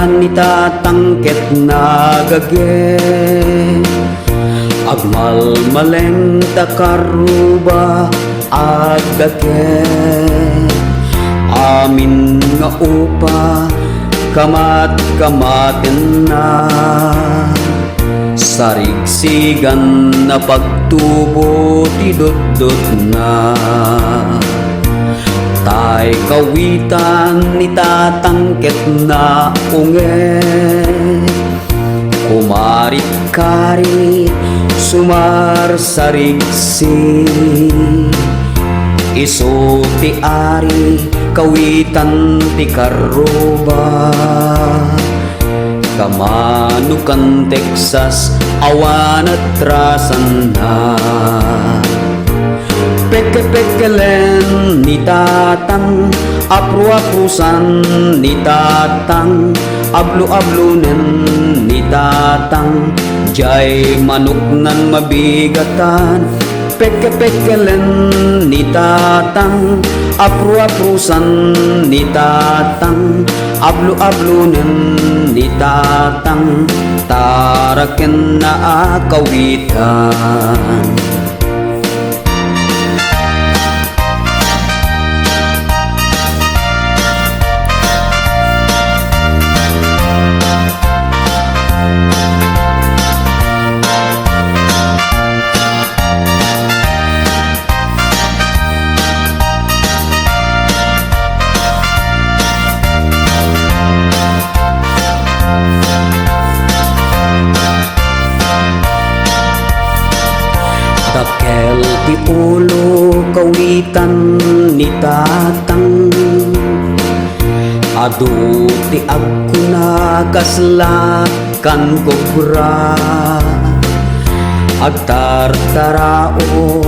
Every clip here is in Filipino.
ni tatangket nagage agmalmaleng takaruba agdake amin nga upa kamat-kamaten na sarigsigan na pagtubo tidot-dot na tay kawitan ni tatangket na unge kumarit-karit sumar sarigsi iso ti ari kawitan ti karuba kamanukan Texas awan at rasan na peke-pekelen ni tatang apru-aprusan ni tatang ablu-ablunen ni tatang jay manok nan mabigatan peke-pekelen ni tatang apru-aprusan ni tatang ablu-ablunen ni tatang taraken na akawitan Dakel ti ulo kawitan ni tatang adu ti agkuna kaslakan kobra agtartarao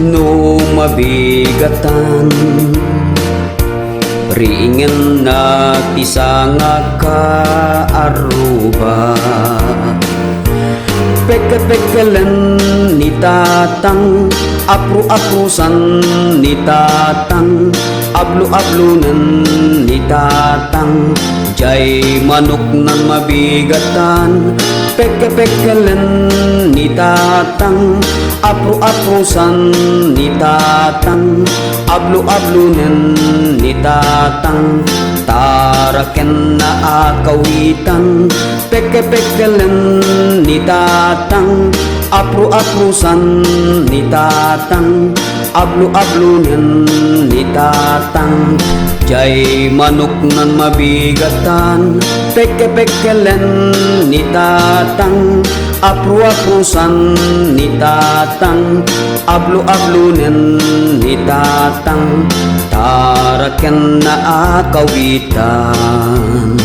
no mabigatan ringen na ti sanga kaaruba peke-pekelen ni tatang apru-aprusan ni tatang ablu-ablunen ni tatang jay manok nan mabigatan peke-pekelen ni tatang apru-aprusan ni tatang ablu-ablunen ni tatang taraken na akawitan peke-pekelen ni tatang apru-aprusan ni tatang ablu-ablunen ni tatang jay manok nan mabigatan peke-pekelen ni tatang apru-aprusan ni tatang ablu-ablunen ni tatang taraken na akawitan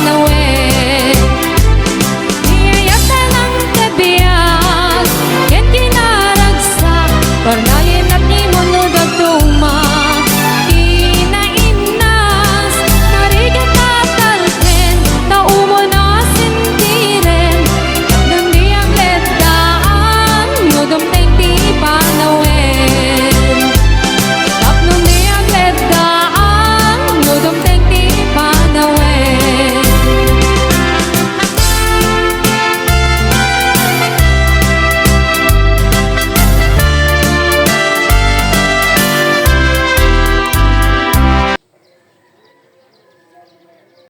away.